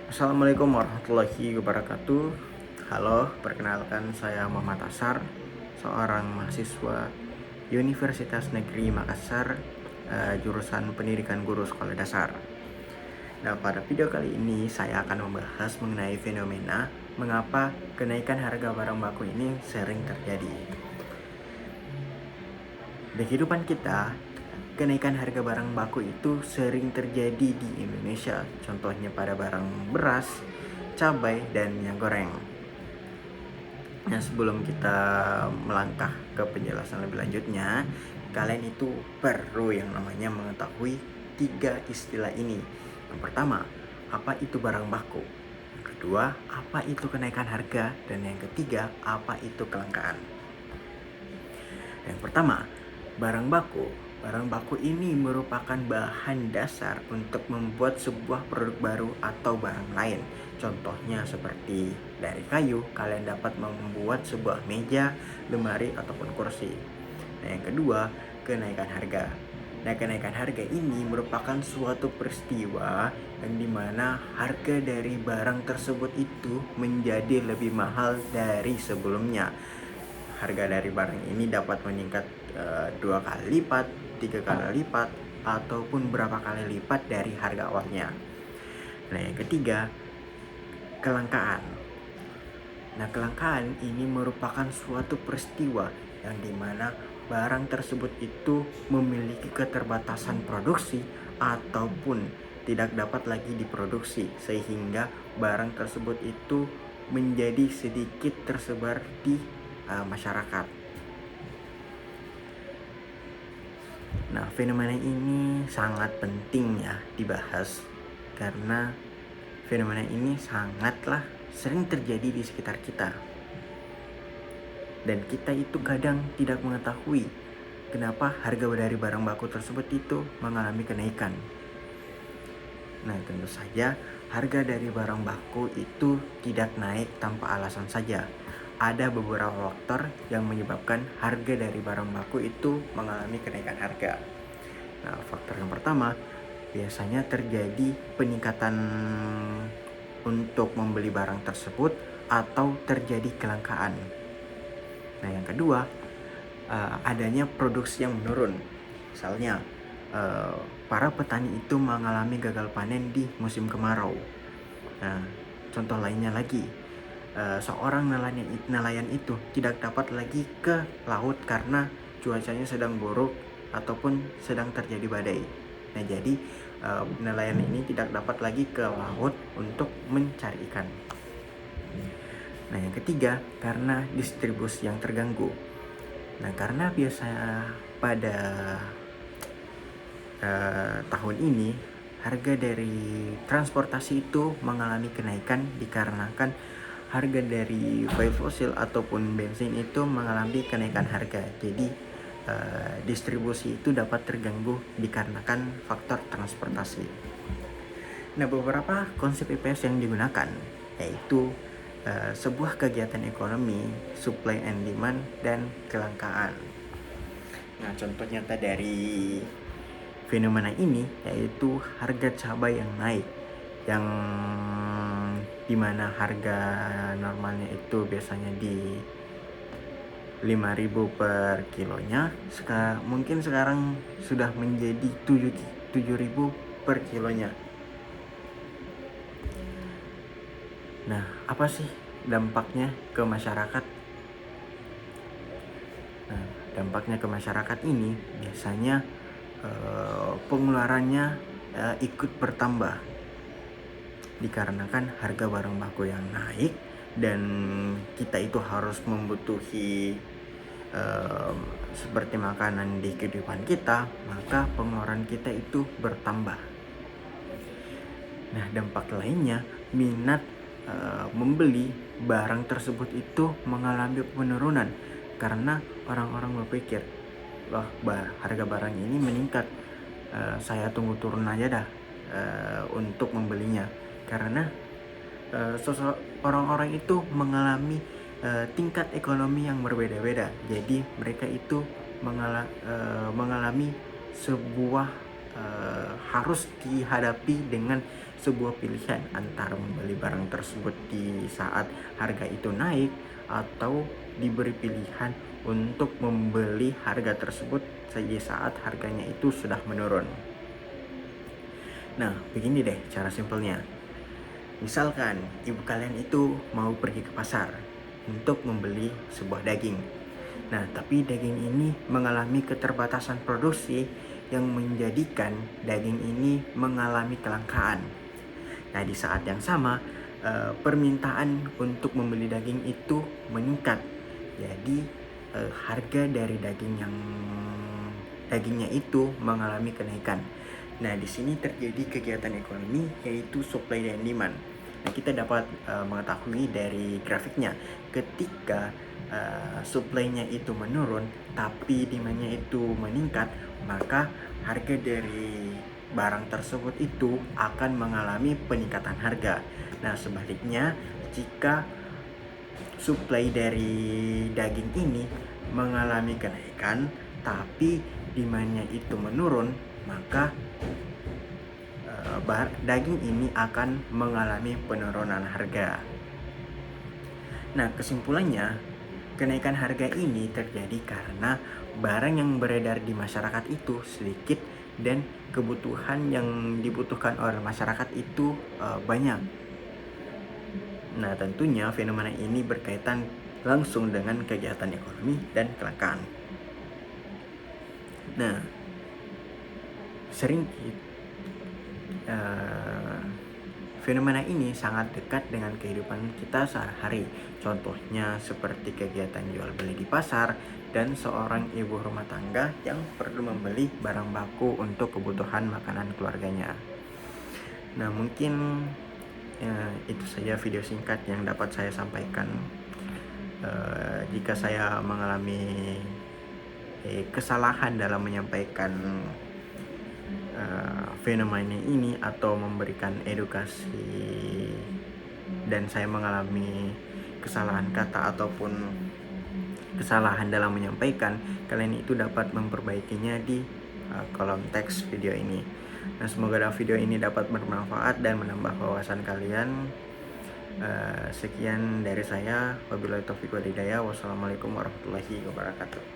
Assalamualaikum warahmatullahi wabarakatuh. Halo, perkenalkan saya Muhammad Asar, seorang mahasiswa Universitas Negeri Makassar, jurusan Pendidikan Guru Sekolah Dasar. Nah, pada video kali ini saya akan membahas mengenai fenomena mengapa kenaikan harga barang baku ini sering terjadi. Di kehidupan kita, kenaikan harga barang baku itu sering terjadi di Indonesia. Contohnya pada barang beras, cabai, dan minyak goreng. Nah, sebelum kita melangkah ke penjelasan lebih lanjutnya, kalian itu perlu yang namanya mengetahui 3 istilah ini. Yang pertama, apa itu barang baku? Yang kedua, apa itu kenaikan harga? Dan yang ketiga, apa itu kelangkaan? Yang pertama, barang baku. Barang baku ini merupakan bahan dasar untuk membuat sebuah produk baru atau barang lain. Contohnya seperti dari kayu, kalian dapat membuat sebuah meja, lemari, ataupun kursi. Nah, yang kedua, kenaikan harga. Nah, kenaikan harga ini merupakan suatu peristiwa yang dimana harga dari barang tersebut itu menjadi lebih mahal dari sebelumnya. Harga dari barang ini dapat meningkat 2 kali lipat, 3 kali lipat, ataupun berapa kali lipat dari harga awalnya. Nah, yang ketiga, kelangkaan. Nah, kelangkaan ini merupakan suatu peristiwa yang dimana barang tersebut itu memiliki keterbatasan produksi ataupun tidak dapat lagi diproduksi, sehingga barang tersebut itu menjadi sedikit tersebar di masyarakat. Nah, fenomena ini sangat penting ya dibahas karena fenomena ini sangatlah sering terjadi di sekitar kita. Dan kita itu kadang tidak mengetahui kenapa harga dari barang baku tersebut itu mengalami kenaikan. Nah, tentu saja harga dari barang baku itu tidak naik tanpa alasan saja. Ada beberapa faktor yang menyebabkan harga dari barang baku itu mengalami kenaikan harga. Nah, faktor yang pertama, biasanya terjadi peningkatan untuk membeli barang tersebut atau terjadi kelangkaan. Nah, yang kedua, adanya produksi yang menurun. Misalnya, para petani itu mengalami gagal panen di musim kemarau. Nah, contoh lainnya lagi, seorang nelayan itu tidak dapat lagi ke laut karena cuacanya sedang buruk ataupun sedang terjadi badai. Nah, jadi nelayan ini tidak dapat lagi ke laut untuk mencari ikan. Nah, yang ketiga, karena distribusi yang terganggu. Nah, karena biasa pada tahun ini harga dari transportasi itu mengalami kenaikan dikarenakan harga dari bahan fosil ataupun bensin itu mengalami kenaikan harga. Jadi distribusi itu dapat terganggu dikarenakan faktor transportasi. Nah, beberapa konsep IPS yang digunakan yaitu sebuah kegiatan ekonomi, supply and demand, dan kelangkaan. Nah, contoh nyata dari fenomena ini yaitu harga cabai yang naik, yang dimana harga normalnya itu biasanya di 5.000 per kilonya, mungkin sekarang sudah menjadi 7.000 per kilonya. Nah, apa sih dampaknya ke masyarakat? Nah, dampaknya ke masyarakat ini biasanya pengeluarannya ikut bertambah dikarenakan harga barang baku yang naik dan kita itu harus membutuhi seperti makanan di kehidupan kita, maka pengeluaran kita itu bertambah. Nah, dampak lainnya, minat membeli barang tersebut itu mengalami penurunan karena orang-orang berpikir, wah, harga barang ini meningkat, saya tunggu turun aja dah untuk membelinya. Karena orang-orang itu mengalami tingkat ekonomi yang berbeda-beda, jadi mereka itu mengalami sebuah harus dihadapi dengan sebuah pilihan antara membeli barang tersebut di saat harga itu naik atau diberi pilihan untuk membeli harga tersebut di saat harganya itu sudah menurun. Nah, begini deh cara simpelnya. Misalkan ibu kalian itu mau pergi ke pasar untuk membeli sebuah daging. Nah, tapi daging ini mengalami keterbatasan produksi yang menjadikan daging ini mengalami kelangkaan. Nah, di saat yang sama, permintaan untuk membeli daging itu meningkat. Jadi, harga dari dagingnya itu mengalami kenaikan. Nah, di sini terjadi kegiatan ekonomi yaitu supply dan demand. Nah, kita dapat mengetahui dari grafiknya ketika supply-nya itu menurun tapi demand-nya itu meningkat, maka harga dari barang tersebut itu akan mengalami peningkatan harga. Nah, sebaliknya jika supply dari daging ini mengalami kenaikan tapi demand-nya itu menurun, maka daging ini akan mengalami penurunan harga. Nah, kesimpulannya, kenaikan harga ini terjadi karena barang yang beredar di masyarakat itu sedikit dan kebutuhan yang dibutuhkan oleh masyarakat itu banyak. Nah, tentunya fenomena ini berkaitan langsung dengan kegiatan ekonomi dan kelangkaan. Nah, fenomena ini sangat dekat dengan kehidupan kita sehari-hari. Contohnya seperti kegiatan jual beli di pasar dan seorang ibu rumah tangga yang perlu membeli barang baku untuk kebutuhan makanan keluarganya. Nah, mungkin itu saja video singkat yang dapat saya sampaikan. Jika saya mengalami kesalahan dalam menyampaikan fenomena ini atau memberikan edukasi dan saya mengalami kesalahan kata ataupun kesalahan dalam menyampaikan, kalian itu dapat memperbaikinya di kolom teks video ini. Nah, semoga video ini dapat bermanfaat dan menambah wawasan kalian. Sekian dari saya. Wabillahi taufiq wal hidayah. Wassalamualaikum warahmatullahi wabarakatuh.